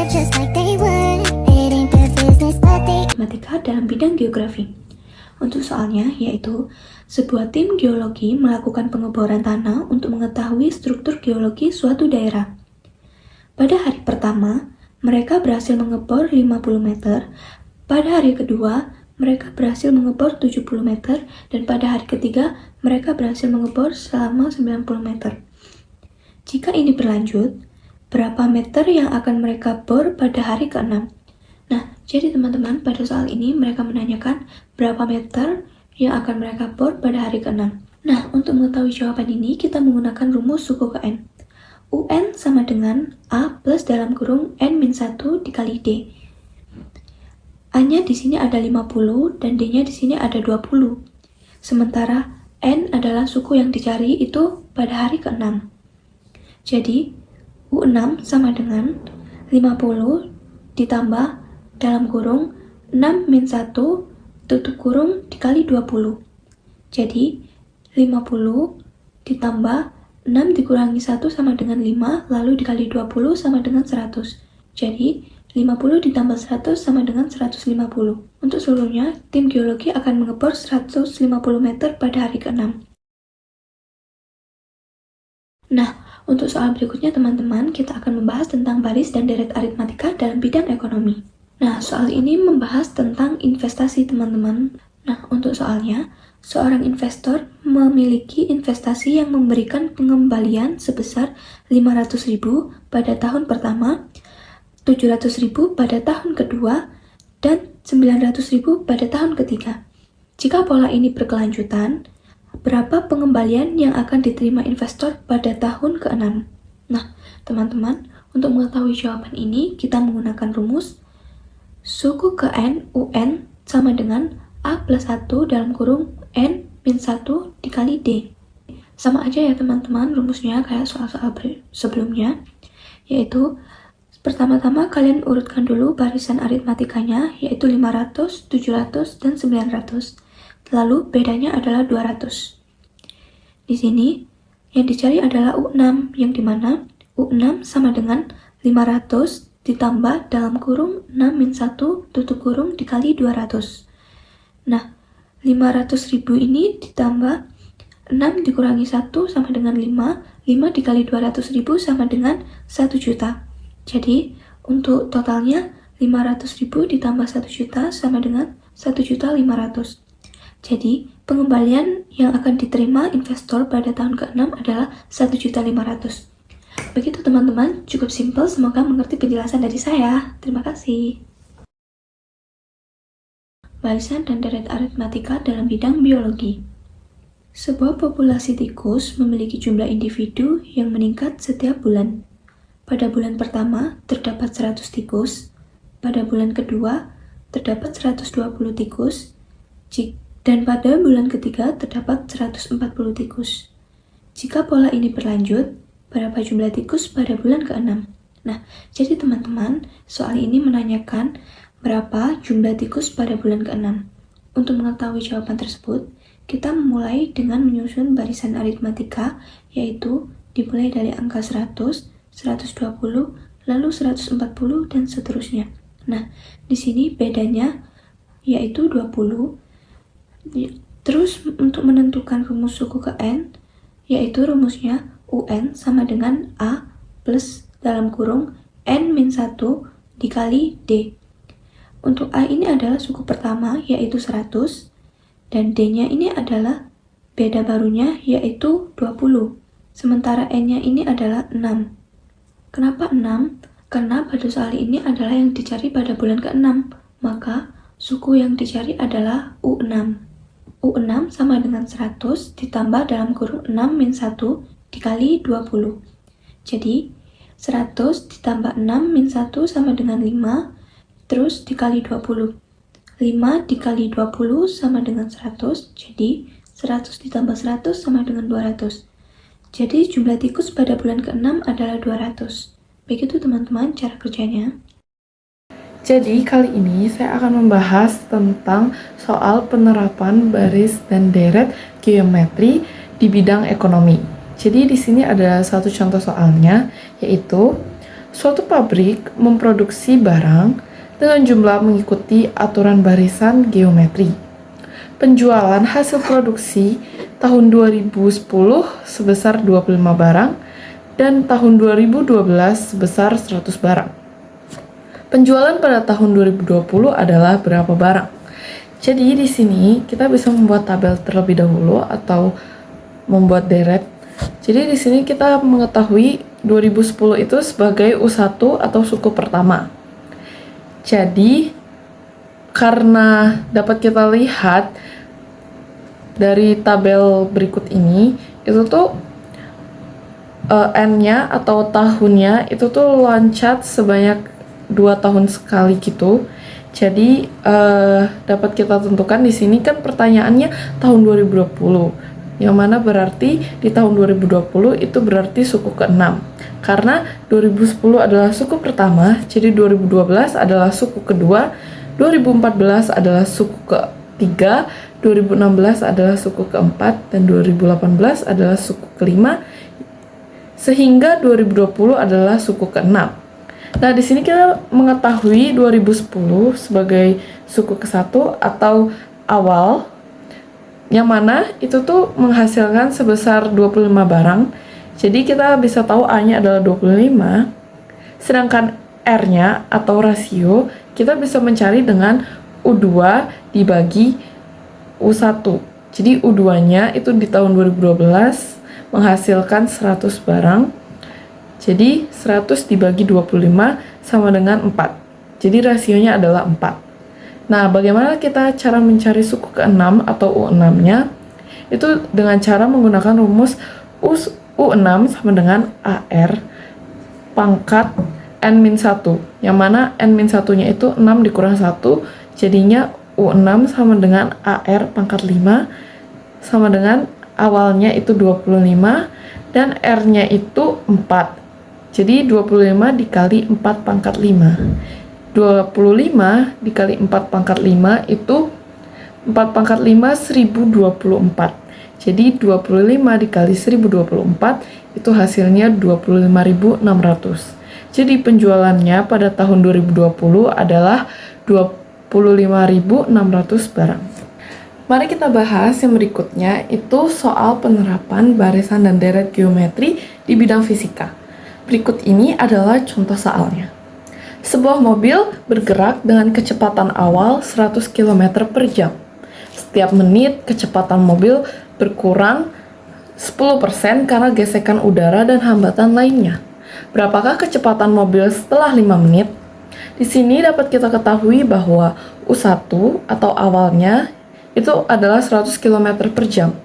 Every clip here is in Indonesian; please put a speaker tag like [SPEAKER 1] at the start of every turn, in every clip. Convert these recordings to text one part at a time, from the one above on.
[SPEAKER 1] just like they would. It ain't their business, but they
[SPEAKER 2] Matematika dalam bidang geografi. Untuk soalnya yaitu sebuah tim geologi melakukan pengeboran tanah untuk mengetahui struktur geologi suatu daerah. Pada hari pertama, mereka berhasil mengebor 50 meter. Pada hari kedua, mereka berhasil mengebor 70 meter, dan pada hari ketiga, mereka berhasil mengebor selama 90 meter. Jika ini berlanjut, berapa meter yang akan mereka bor pada hari ke-6? Nah, jadi teman-teman, pada soal ini mereka menanyakan berapa meter yang akan mereka bor pada hari ke-6. Nah, untuk mengetahui jawaban ini, kita menggunakan rumus suku ke N. UN sama dengan A plus dalam kurung N-1 dikali D. A-nya di sini ada 50 dan D-nya di sini ada 20. Sementara N adalah suku yang dicari itu pada hari ke-6. Jadi, U6 sama dengan 50 ditambah dalam kurung 6-1 tutup kurung dikali 20. Jadi, 50 ditambah 6 dikurangi 1 sama dengan 5, lalu dikali 20 sama dengan 100. Jadi, 50 ditambah 100 sama dengan 150. Untuk seluruhnya, tim geologi akan mengebor 150 meter pada hari ke-6. Nah, untuk soal berikutnya teman-teman, kita akan membahas tentang baris dan deret aritmatika dalam bidang ekonomi. Nah, soal ini membahas tentang investasi teman-teman. Nah, untuk soalnya, seorang investor memiliki investasi yang memberikan pengembalian sebesar 500.000 pada tahun pertama, 700.000 pada tahun kedua, dan 900.000 pada tahun ketiga. Jika pola ini berkelanjutan, berapa pengembalian yang akan diterima investor pada tahun ke-6? Nah, teman-teman, untuk mengetahui jawaban ini, kita menggunakan rumus suku ke N UN sama dengan A plus 1 dalam kurung N-1 dikali D. Sama aja ya teman-teman, rumusnya kayak soal-soal sebelumnya, yaitu pertama-tama kalian urutkan dulu barisan aritmatikanya, yaitu 500, 700, dan 900. Lalu bedanya adalah 200. Di sini yang dicari adalah U6, yang dimana U6 sama dengan 500 ditambah dalam kurung 6-1 tutup kurung dikali 200. Nah, 500.000 ini ditambah 6 dikurangi 1 sama dengan 5, 5 dikali 200.000 sama dengan 1 juta. Jadi, untuk totalnya 500.000 ditambah 1 juta sama dengan 1.500.000. Jadi, pengembalian yang akan diterima investor pada tahun ke-6 adalah 1.500.000. Begitu teman-teman, cukup simpel, semoga mengerti penjelasan dari saya. Terima kasih. Barisan dan deret aritmatika dalam bidang biologi. Sebuah populasi tikus memiliki jumlah individu yang meningkat setiap bulan. Pada bulan pertama, terdapat 100 tikus. Pada bulan kedua, terdapat 120 tikus. Dan pada bulan ketiga, terdapat 140 tikus. Jika pola ini berlanjut, berapa jumlah tikus pada bulan ke-6? Nah, jadi teman-teman, soal ini menanyakan berapa jumlah tikus pada bulan ke-6. Untuk mengetahui jawaban tersebut, kita memulai dengan menyusun barisan aritmatika, yaitu dimulai dari angka 100, 120, lalu 140, dan seterusnya. Nah, di sini bedanya yaitu 20. Terus untuk menentukan rumus suku ke N, yaitu rumusnya UN sama dengan A plus dalam kurung N-1 dikali D. Untuk A ini adalah suku pertama, yaitu 100, dan D-nya ini adalah beda barunya, yaitu 20. Sementara N-nya ini adalah 6. Kenapa 6? Karena pada soal ini adalah yang dicari pada bulan ke-6, maka suku yang dicari adalah U6. U6 sama dengan 100 ditambah dalam kurung 6-1 dikali 20. Jadi, 100 ditambah 6-1 sama dengan 5, terus dikali 20. 5 dikali 20 sama dengan 100, jadi 100 ditambah 100 sama dengan 200. Jadi jumlah tikus pada bulan ke-6 adalah 200. Begitu teman-teman cara kerjanya.
[SPEAKER 3] Jadi kali ini saya akan membahas tentang soal penerapan baris dan deret geometri di bidang ekonomi. Jadi di sini ada satu contoh soalnya, yaitu Suatu pabrik memproduksi barang dengan jumlah mengikuti aturan barisan geometri. Penjualan hasil produksi tahun 2010 sebesar 25 barang dan tahun 2012 sebesar 100 barang. Penjualan pada tahun 2020 adalah berapa barang? Jadi di sini kita bisa membuat tabel terlebih dahulu atau membuat deret. Jadi di sini kita mengetahui 2010 itu sebagai U1 atau suku pertama. Jadi karena dapat kita lihat dari tabel berikut ini, itu tuh N-nya atau tahunnya itu tuh loncat sebanyak 2 tahun sekali gitu. Jadi dapat kita tentukan di sini kan pertanyaannya tahun 2020. Yang mana berarti di tahun 2020 itu berarti suku ke-6. Karena 2010 adalah suku pertama, jadi 2012 adalah suku kedua, 2014 adalah suku ke-3, 2016 adalah suku ke-4, dan 2018 adalah suku ke-5, sehingga 2020 adalah suku ke-6. Nah, di sini kita mengetahui 2010 sebagai suku ke-1 atau awal, yang mana itu tuh menghasilkan sebesar 25 barang. Jadi kita bisa tahu A-nya adalah 25, sedangkan R-nya atau rasio kita bisa mencari dengan U2 dibagi U1. Jadi U2-nya itu di tahun 2012 menghasilkan 100 barang. Jadi 100 dibagi 25 sama dengan 4. Jadi rasionya adalah 4. Nah, bagaimana kita cara mencari suku ke-6 atau U6-nya? Itu dengan cara menggunakan rumus U6 sama dengan AR pangkat N-1, yang mana N-1-nya itu 6 dikurang 1, jadinya U6 sama dengan AR pangkat 5, sama dengan awalnya itu 25, dan R-nya itu 4. Jadi 25 dikali 4 pangkat 5. 25 dikali 4 pangkat 5 itu 4 pangkat 5 1024. Jadi 25 dikali 1024 itu hasilnya 25.600. Jadi penjualannya pada tahun 2020 adalah 25.600 barang. Mari kita bahas yang berikutnya, itu soal penerapan barisan dan deret geometri di bidang fisika. Berikut ini adalah contoh soalnya. Sebuah mobil bergerak dengan kecepatan awal 100 km per jam. Setiap menit, kecepatan mobil berkurang 10% karena gesekan udara dan hambatan lainnya. Berapakah kecepatan mobil setelah 5 menit? Di sini dapat kita ketahui bahwa U1 atau awalnya itu adalah 100 km per jam.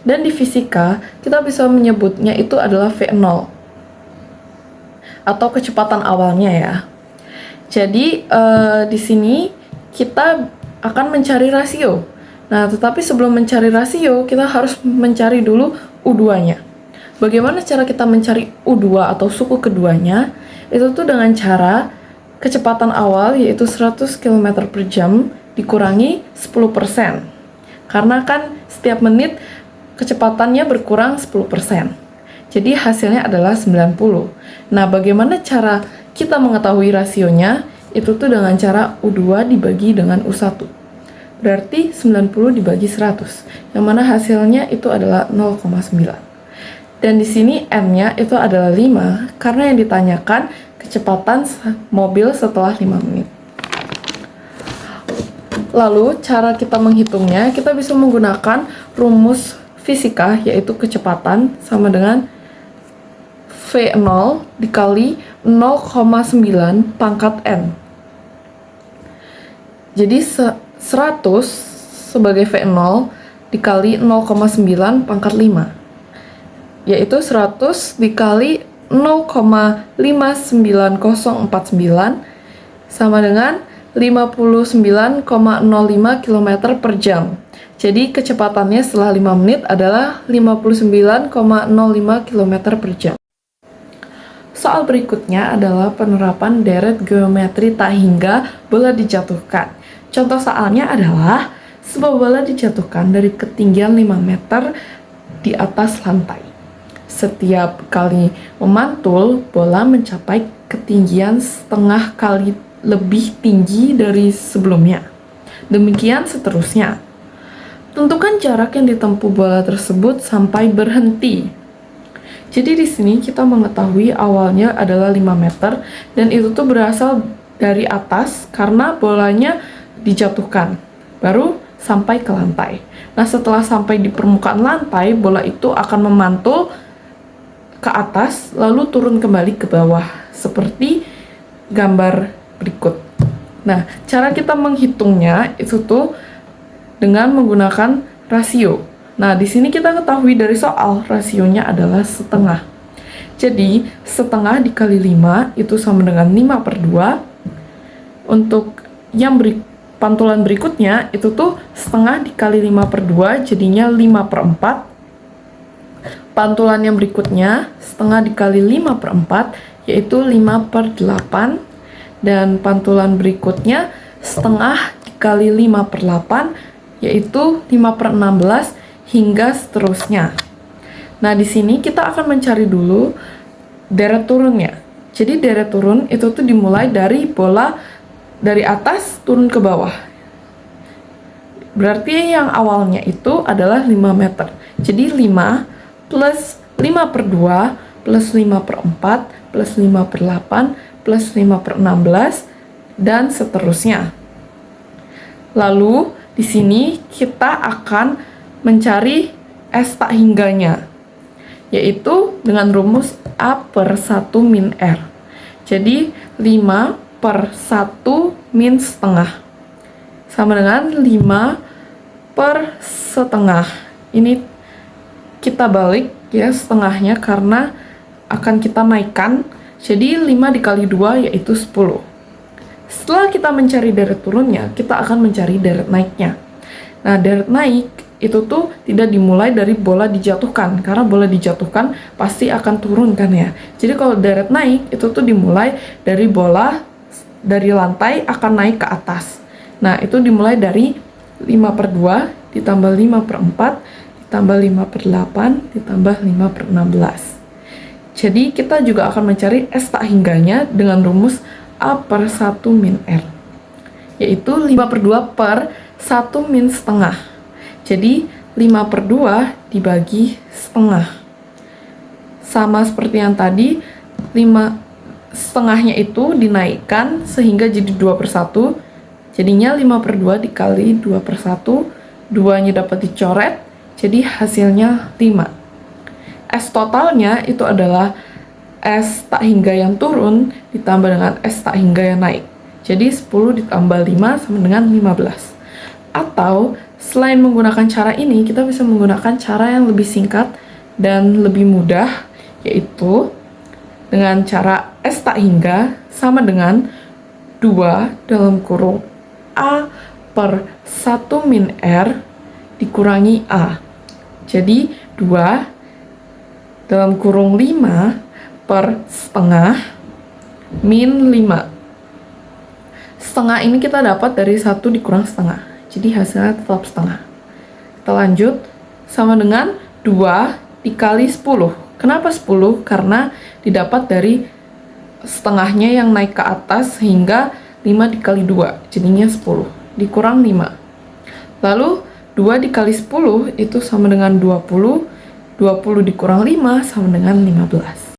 [SPEAKER 3] Dan di fisika, kita bisa menyebutnya itu adalah V0 atau kecepatan awalnya ya. Jadi di sini kita akan mencari rasio. Nah, tetapi sebelum mencari rasio, kita harus mencari dulu U2-nya. Bagaimana cara kita mencari U2 atau suku keduanya? Itu tuh dengan cara kecepatan awal yaitu 100 km per jam dikurangi 10%. Karena kan setiap menit kecepatannya berkurang 10%. Jadi hasilnya adalah 90. Nah, bagaimana cara kita mengetahui rasionya? Itu tuh dengan cara U2 dibagi dengan U1. Berarti 90 dibagi 100, yang mana hasilnya itu adalah 0,9. Dan di sini N-nya itu adalah 5, karena yang ditanyakan kecepatan mobil setelah 5 menit. Lalu, cara kita menghitungnya, kita bisa menggunakan rumus fisika, yaitu kecepatan sama dengan V0 dikali 0,9 pangkat N. Jadi 100 sebagai V0 dikali 0,9 pangkat 5, yaitu 100 dikali 0,59049 sama dengan 59,05 km per jam. Jadi kecepatannya setelah 5 menit adalah 59,05 km per jam. Soal berikutnya adalah penerapan deret geometri tak hingga bola dijatuhkan. Contoh soalnya adalah sebuah bola dijatuhkan dari ketinggian 5 meter di atas lantai. setiap kali memantul, bola mencapai ketinggian setengah kali lebih tinggi dari sebelumnya. Demikian seterusnya. Tentukan jarak yang ditempuh bola tersebut sampai berhenti. Jadi di sini kita mengetahui awalnya adalah 5 meter dan itu tuh berasal dari atas karena bolanya dijatuhkan. Baru sampai ke lantai. Nah, setelah sampai di permukaan lantai, bola itu akan memantul ke atas lalu turun kembali ke bawah seperti gambar berikut. Nah, cara kita menghitungnya itu tuh dengan menggunakan rasio. Nah, di sini kita ketahui dari soal rasionya adalah setengah. Jadi, setengah dikali 5 itu sama dengan 5/2. Untuk yang pantulan berikutnya itu tuh setengah dikali 5/2 jadinya 5/4. Pantulan yang berikutnya setengah dikali 5/4 yaitu 5/8. Dan pantulan berikutnya setengah dikali 5/8 yaitu 5/16 hingga seterusnya. Nah, di sini kita akan mencari dulu deret turunnya. Jadi deret turun itu tuh dimulai dari bola dari atas turun ke bawah. Berarti yang awalnya itu adalah 5 meter. Jadi 5 plus 5/2 plus 5/4 plus 5/8 plus 5/16 dan seterusnya. Lalu di sini kita akan mencari S tak hingganya, yaitu dengan rumus A/1 min R. Jadi 5/1 min setengah sama dengan 5/1. Ini kita balik ya setengahnya karena akan kita naikkan. Jadi 5 dikali 2 yaitu 10. Setelah kita mencari deret turunnya, kita akan mencari deret naiknya. Nah, deret naik itu tuh tidak dimulai dari bola dijatuhkan, karena bola dijatuhkan pasti akan turun kan ya. Jadi kalau deret naik itu tuh dimulai dari bola dari lantai akan naik ke atas. Nah, itu dimulai dari 5/2 ditambah 5/4 ditambah 5/8 ditambah 5/16. Jadi kita juga akan mencari S tak hingganya dengan rumus A/1 min R, yaitu 5/2 per 1 min setengah. Jadi 5/2 dibagi setengah. Sama seperti yang tadi, 5 setengahnya itu dinaikkan sehingga jadi 2/1. Jadinya 5/2 dikali 2/1, 2-nya dapat dicoret, jadi hasilnya 5. S totalnya itu adalah S tak hingga yang turun ditambah dengan S tak hingga yang naik. Jadi 10 ditambah 5 sama dengan 15. Atau selain menggunakan cara ini, kita bisa menggunakan cara yang lebih singkat dan lebih mudah, yaitu dengan cara S tak hingga sama dengan 2 dalam kurung A/1 min R dikurangi A. Jadi 2 dalam kurung 5 per setengah min 5. Setengah ini kita dapat dari 1 dikurang setengah. Jadi hasilnya tetap setengah. Kita lanjut sama dengan 2 dikali 10. Kenapa 10? Karena didapat dari setengahnya yang naik ke atas sehingga 5 dikali 2. Jadinya 10. Dikurang 5. Lalu 2 dikali 10 itu sama dengan 20. 20 dikurang 5 sama dengan 15.